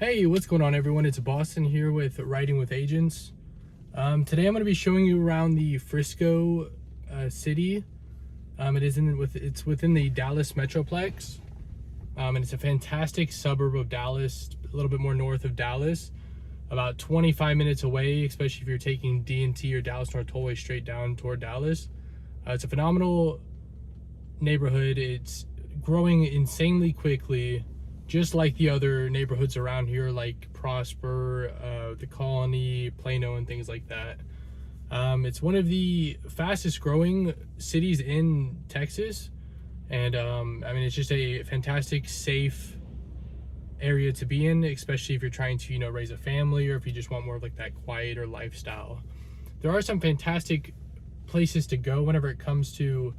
Hey, what's going on, everyone? It's Boston here with Writing with Agents. Today I'm going to be showing you around the Frisco city. It's within the Dallas Metroplex, and it's a fantastic suburb of Dallas, a little bit more north of Dallas, about 25 minutes away, especially if you're taking D&T or Dallas North Tollway straight down toward Dallas. It's a phenomenal neighborhood. It's growing insanely quickly, just like the other neighborhoods around here, like Prosper, the Colony, Plano, and things like that. It's one of the fastest growing cities in Texas. And it's just a fantastic, safe area to be in, especially if you're trying to, raise a family, or if you just want more of like that quieter lifestyle. There are some fantastic places to go whenever it comes to,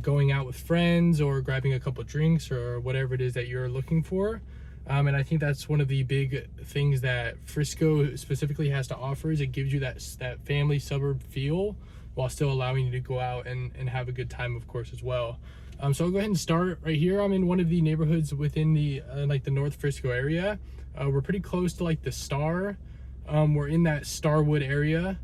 going out with friends or grabbing a couple drinks or whatever it is that you're looking for. And I think that's one of the big things that Frisco specifically has to offer, is it gives you that family suburb feel while still allowing you to go out and have a good time, of course, as well. So I'll go ahead and start right here. I'm in one of the neighborhoods within the like the North Frisco area. We're pretty close to like the Star. We're in that Starwood area,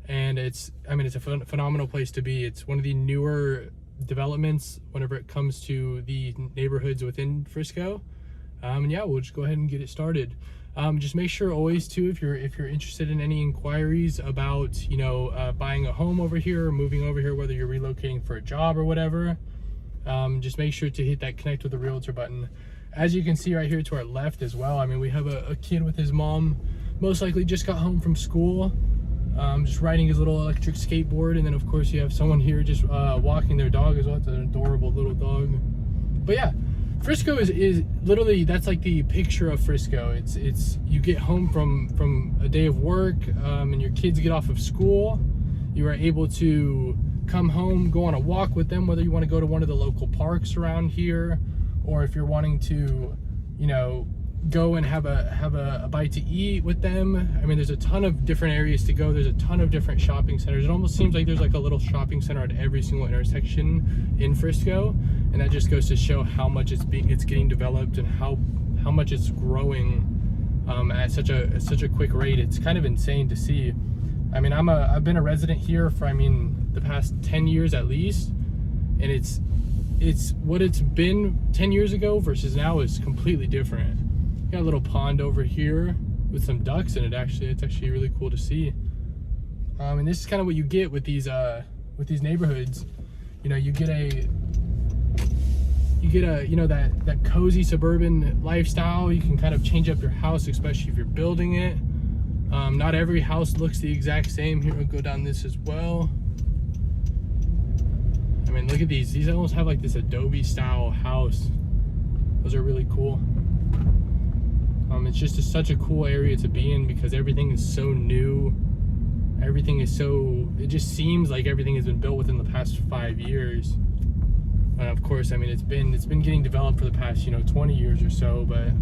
and it's a phenomenal place to be. It's one of the newer developments whenever it comes to the neighborhoods within Frisco. And yeah, we'll just go ahead and get it started. Just make sure always too, if you're interested in any inquiries about buying a home over here or moving over here, whether you're relocating for a job or whatever, just make sure to hit that connect with a realtor button. As you can see right here to our left as well, we have a kid with his mom, most likely just got home from school, just riding his little electric skateboard. And then of course you have someone here just walking their dog as well. It's an adorable little dog. But yeah, Frisco is literally, that's like the picture of Frisco. It's you get home from a day of work, and your kids get off of school. You are able to come home, go on a walk with them, whether you want to go to one of the local parks around here, or if you're wanting to go and have a bite to eat with them. There's a ton of different areas to go. There's a ton of different shopping centers. It almost seems like there's like a little shopping center at every single intersection in Frisco, and that just goes to show how much it's getting developed and how much it's growing at such a quick rate. It's kind of insane to see. I've been a resident here for the past 10 years at least, and it's what it's been 10 years ago versus now is completely different. Got a little pond over here with some ducks in it. It's actually really cool to see. And this is kind of what you get with these neighborhoods. You get that cozy suburban lifestyle. You can kind of change up your house, especially if you're building it. Not every house looks the exact same. Here, we'll go down this as well. Look at these. These almost have like this Adobe style house. Those are really cool. It's just such a cool area to be in because everything is so new. It just seems like everything has been built within the past 5 years. And of course, it's been getting developed for the past 20 years or so, but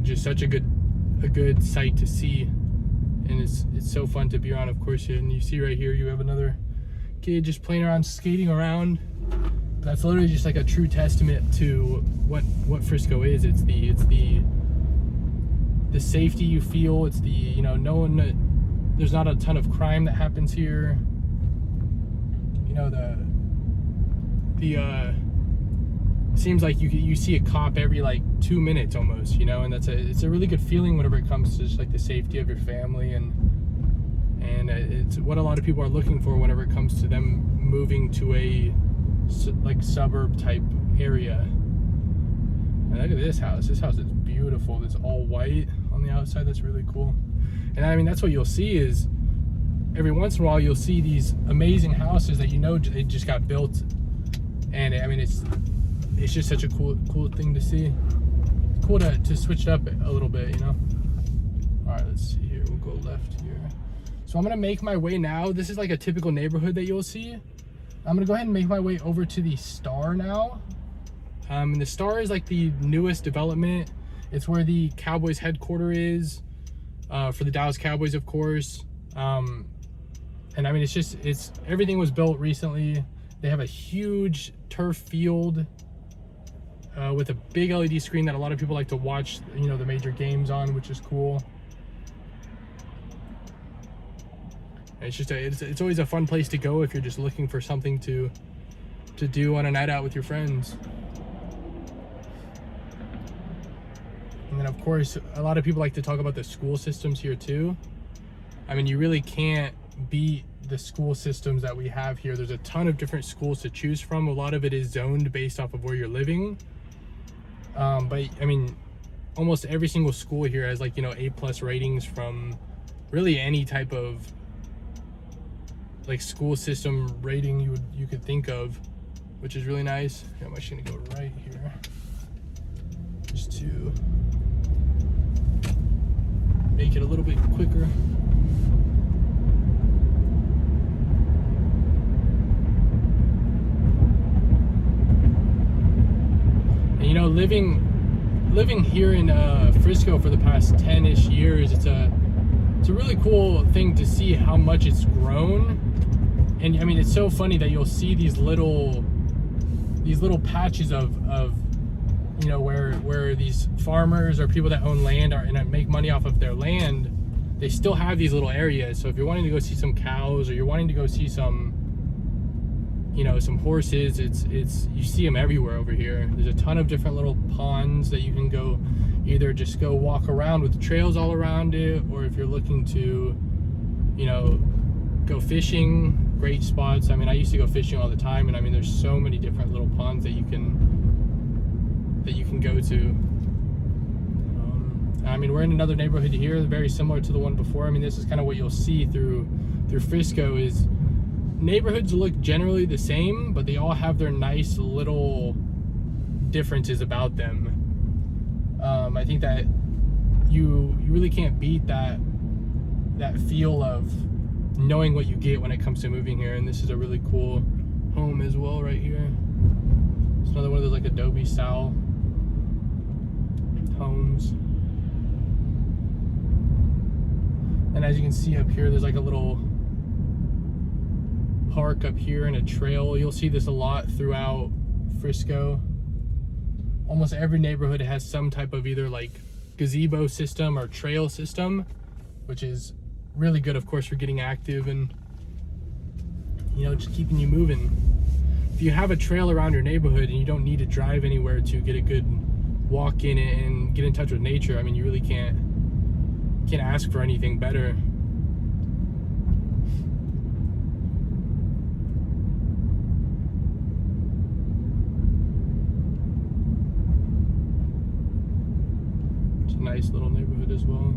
just such a good sight to see, and it's so fun to be around. Of course, and you see right here, you have another kid just playing around, skating around. That's literally just like a true testament to what Frisco is. It's the safety you feel. It's the knowing that there's not a ton of crime that happens here. Seems like you see a cop every like 2 minutes almost, and it's a really good feeling whenever it comes to just like the safety of your family, and it's what a lot of people are looking for whenever it comes to them moving to a like suburb type area. And look at this house. This house is beautiful. It's all white on the outside. That's really cool. And that's what you'll see is every once in a while you'll see these amazing houses that they just got built, and it's just such a cool thing to see. It's cool to switch it up a little bit, All right, let's see here. We'll go left here. So I'm gonna make my way now. This is like a typical neighborhood that you'll see. I'm gonna go ahead and make my way over to the Star now. And the Star is like the newest development. It's where the Cowboys headquarters is, for the Dallas Cowboys, of course. And it's everything was built recently. They have a huge turf field. with a big LED screen that a lot of people like to watch, you know, the major games on, which is cool. And it's just it's always a fun place to go if you're just looking for something to do on a night out with your friends. And then of course, a lot of people like to talk about the school systems here too. I mean, you really can't beat the school systems that we have here. There's a ton of different schools to choose from. A lot of it is zoned based off of where you're living. But I mean, almost every single school here has, like, you know, A+ ratings from really any type of like school system rating you could think of, which is really nice. I'm actually gonna go right here just to make it a little bit quicker. And, you know, living here in Frisco for the past 10-ish years, it's a really cool thing to see how much it's grown. And I mean, it's so funny that you'll see these little patches of you know, where these farmers or people that own land and make money off of their land, they still have these little areas. So if you're wanting to go see some cows, or you're wanting to go see some, you know, some horses, you see them everywhere over here. There's a ton of different little ponds that you can go, either just go walk around with trails all around it, or if you're looking to, you know, go fishing, great spots. I mean, I used to go fishing all the time, and I mean, there's so many different little ponds that you can go to. I mean, we're in another neighborhood here, very similar to the one before. I mean, this is kind of what you'll see through Frisco, is neighborhoods look generally the same, but they all have their nice little differences about them. I think that you really can't beat that feel of knowing what you get when it comes to moving here. And this is a really cool home as well right here. It's another one of those like Adobe style homes. And as you can see up here, there's like a little park up here and a trail. You'll see this a lot throughout Frisco. Almost every neighborhood has some type of either like gazebo system or trail system, which is really good, of course, for getting active and, you know, just keeping you moving. If you have a trail around your neighborhood and you don't need to drive anywhere to get a good walk in and get in touch with nature, I mean, you really can't ask for anything better. It's a nice little neighborhood as well.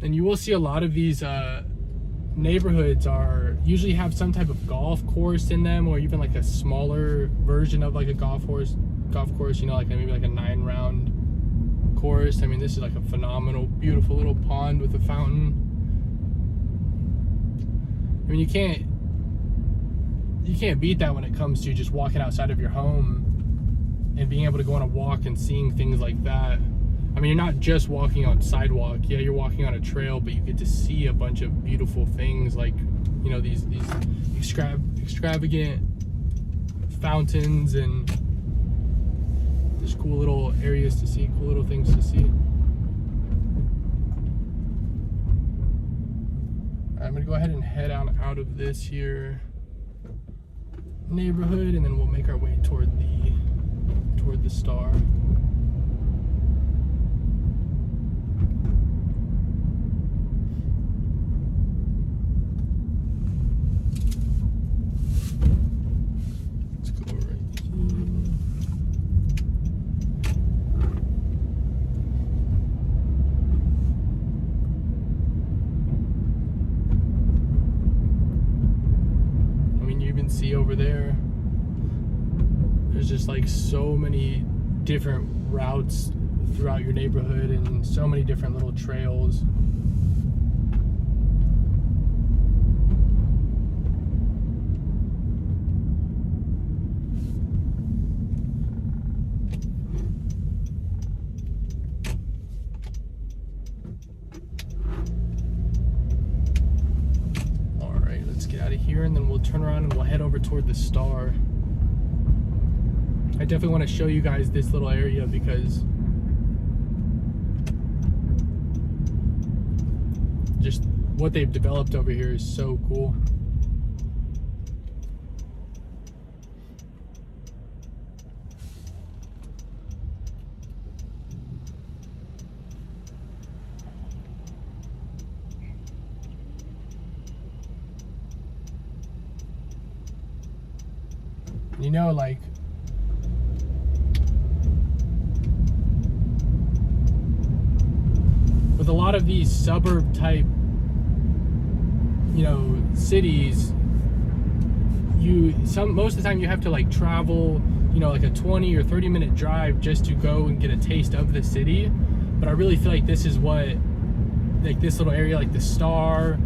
And you will see a lot of these neighborhoods usually have some type of golf course in them, or even like a smaller version of like a golf course, you know, like maybe like a 9-round course. I mean, this is like a phenomenal, beautiful little pond with a fountain. I mean, you can't beat that when it comes to just walking outside of your home and being able to go on a walk and seeing things like that. I mean, you're not just walking on sidewalk. Yeah, you're walking on a trail, but you get to see a bunch of beautiful things, like, you know, these extravagant fountains, and there's cool little areas to see, cool little things to see. I'm gonna go ahead and head on out of this here neighborhood, and then we'll make our way toward the Star. See over there's just like so many different routes throughout your neighborhood, and so many different little trails. All right, let's get out of here and then turn around and we'll head over toward the Star. I definitely want to show you guys this little area because just what they've developed over here is so cool. You know, like, with a lot of these suburb type, you know, cities, most of the time you have to like travel, you know, like a 20 or 30 minute drive just to go and get a taste of the city. But I really feel like this is what, like this little area, like the Star,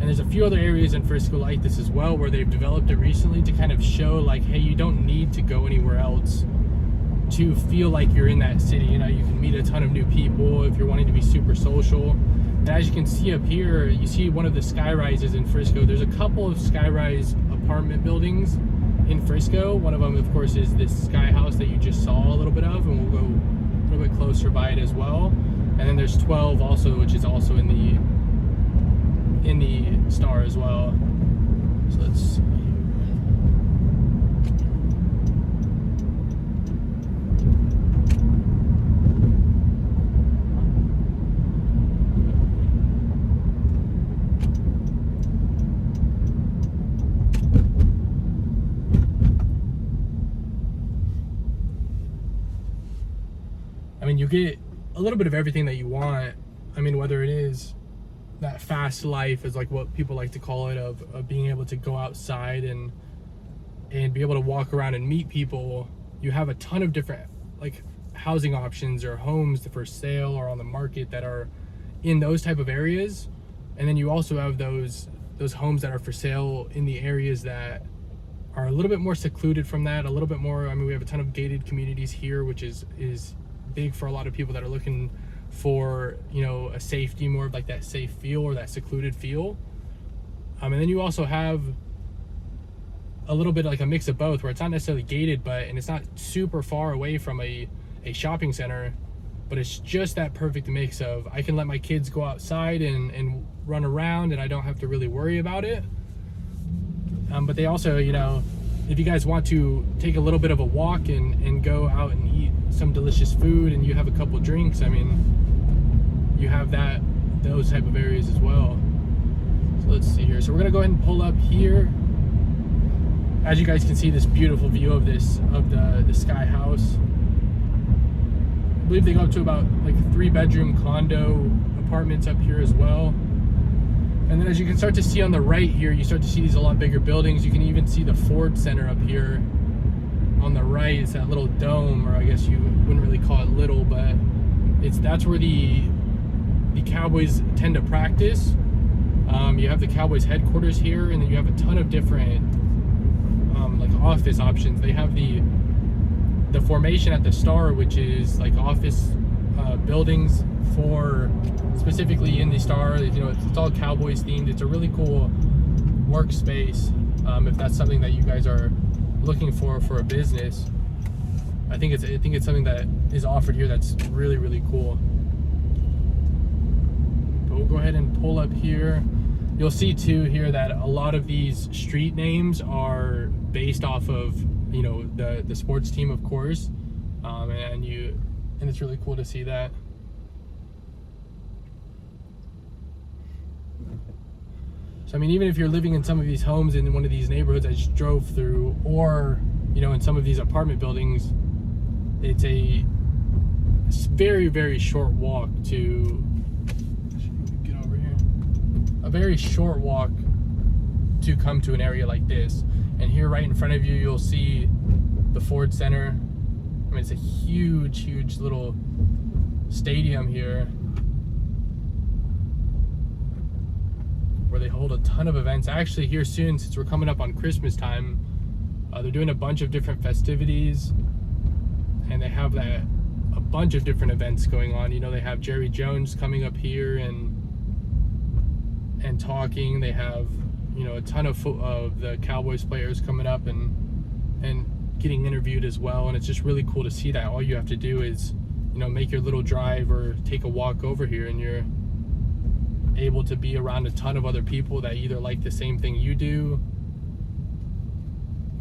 and there's a few other areas in Frisco like this as well where they've developed it recently to kind of show like, hey, you don't need to go anywhere else to feel like you're in that city. You know, you can meet a ton of new people if you're wanting to be super social. And as you can see up here, you see one of the sky rises in Frisco. There's a couple of skyrise apartment buildings in Frisco. One of them, of course, is this sky house that you just saw a little bit of, and we'll go a little bit closer by it as well. And then there's 12 also, which is also in the Star as well. So let's see. I mean, you get a little bit of everything that you want. I mean, whether it is that fast life, is like what people like to call it, of being able to go outside and be able to walk around and meet people. You have a ton of different like housing options or homes for sale or on the market that are in those type of areas. And then you also have those homes that are for sale in the areas that are a little bit more secluded from that, a little bit more. I mean, we have a ton of gated communities here, which is big for a lot of people that are looking for, you know, a safety, more of like that safe feel or that secluded feel. And then you also have a little bit like a mix of both, where it's not necessarily gated, and it's not super far away from a shopping center, but it's just that perfect mix of I can let my kids go outside and run around and I don't have to really worry about it. But they also, you know, if you guys want to take a little bit of a walk and go out and eat some delicious food and you have a couple drinks, I mean, you have those type of areas as well. So let's see here. So we're gonna go ahead and pull up here. As you guys can see, this beautiful view of the sky house. I believe they go up to about like a 3-bedroom condo apartments up here as well. And then as you can start to see on the right here, you start to see these a lot bigger buildings. You can even see the Ford Center up here on the right. It's that little dome, or I guess you wouldn't really call it little, but that's where the Cowboys tend to practice. You have the Cowboys headquarters here, and then you have a ton of different like office options. They have the formation at the Star, which is like office buildings for specifically in the Star. You know, it's all Cowboys themed. It's a really cool workspace if that's something that you guys are looking for a business. I think it's something that is offered here that's really, really cool. But we'll go ahead and pull up here. You'll see too here that a lot of these street names are based off of, you know, the sports team, of course, and it's really cool to see that. So I mean, even if you're living in some of these homes in one of these neighborhoods I just drove through, or, you know, in some of these apartment buildings, it's a very, very short walk to get over here. A very short walk to come to an area like this. And here right in front of you, you'll see the Ford Center. I mean, it's a huge, huge little stadium here where they hold a ton of events. Actually, here soon, since we're coming up on Christmas time, they're doing a bunch of different festivities, and they have a bunch of different events going on. You know, they have Jerry Jones coming up here and talking. They have, a ton of the Cowboys players coming up and getting interviewed as well. And it's just really cool to see that. All you have to do is, make your little drive or take a walk over here, and you're able to be around a ton of other people that either like the same thing you do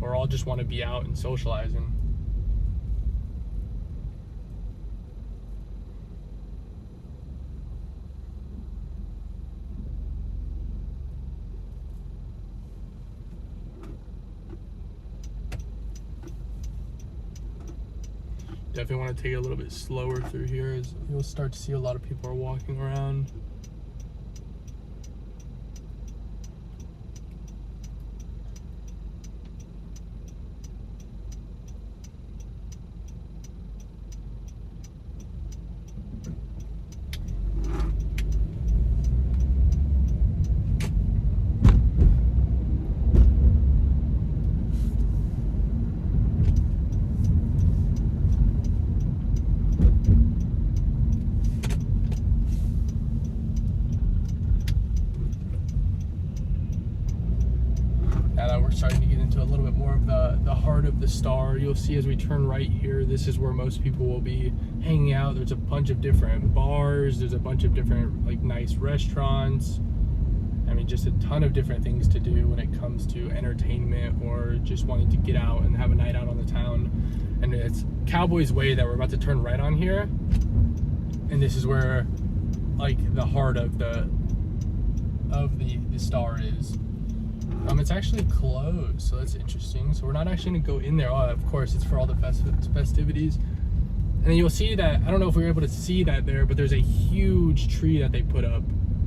or all just want to be out and socializing. Definitely want to take it a little bit slower through here, as you'll start to see a lot of people are walking around. Now that we're starting to get into a little bit more of the heart of the Star, you'll see as we turn right here, this is where most people will be hanging out. There's a bunch of different bars, there's a bunch of different nice restaurants. I mean, just a ton of different things to do when it comes to entertainment or just wanting to get out and have a night out on the town. And it's Cowboys Way that we're about to turn right on here, and this is where the heart of the Star is. It's actually closed, so that's interesting. So we're not actually gonna go in there. Oh, of course, it's for all the festivities. And then you'll see that, I don't know if we were able to see that there, but there's a huge tree that they put up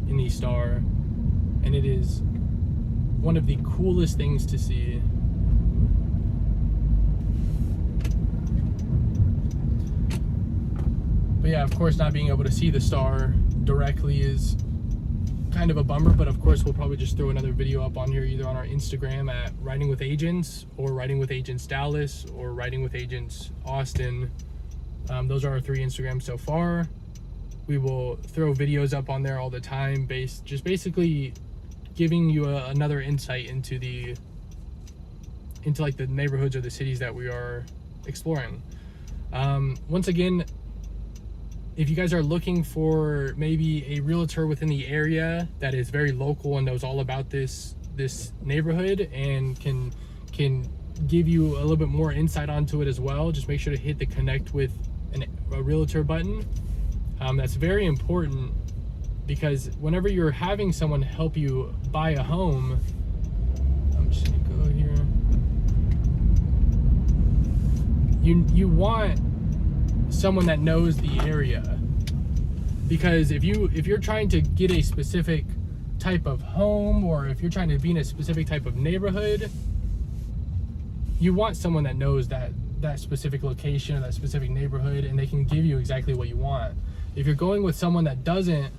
in the Star, and it is one of the coolest things to see. But yeah, of course, not being able to see the Star directly is kind of a bummer, but of course we'll probably just throw another video up on here, either on our Instagram at Riding with Agents, or Riding with Agents Dallas, or Riding with Agents Austin. Those are our 3 Instagrams so far. We will throw videos up on there all the time, basically giving you another insight into the neighborhoods or the cities that we are exploring. Once again, if you guys are looking for maybe a realtor within the area that is very local and knows all about this neighborhood and can give you a little bit more insight onto it as well, just make sure to hit the connect with a realtor button. That's very important, because whenever you're having someone help you buy a home, I'm just gonna go here. You want someone that knows the area, because if you're trying to get a specific type of home, or if you're trying to be in a specific type of neighborhood, you want someone that knows that specific location or that specific neighborhood, and they can give you exactly what you want. If you're going with someone that doesn't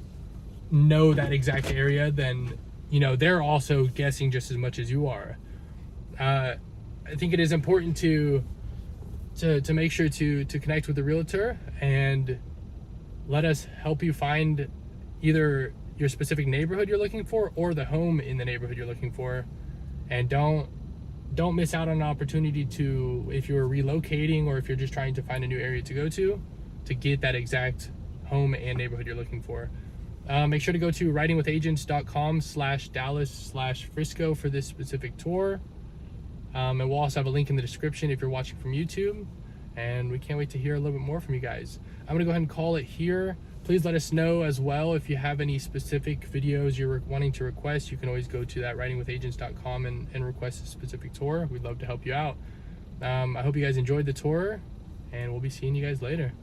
know that exact area, then they're also guessing just as much as you are. I think it is important to make sure to connect with the realtor and let us help you find either your specific neighborhood you're looking for or the home in the neighborhood you're looking for. And don't miss out on an opportunity to, if you're relocating or if you're just trying to find a new area to go to get that exact home and neighborhood you're looking for. Make sure to go to ridingwithagents.com/Dallas/Frisco for this specific tour. And we'll also have a link in the description if you're watching from YouTube. And we can't wait to hear a little bit more from you guys. I'm gonna go ahead and call it here. Please let us know as well if you have any specific videos you're wanting to request. You can always go to that ridingwithagents.com and request a specific tour. We'd love to help you out. I hope you guys enjoyed the tour, and we'll be seeing you guys later.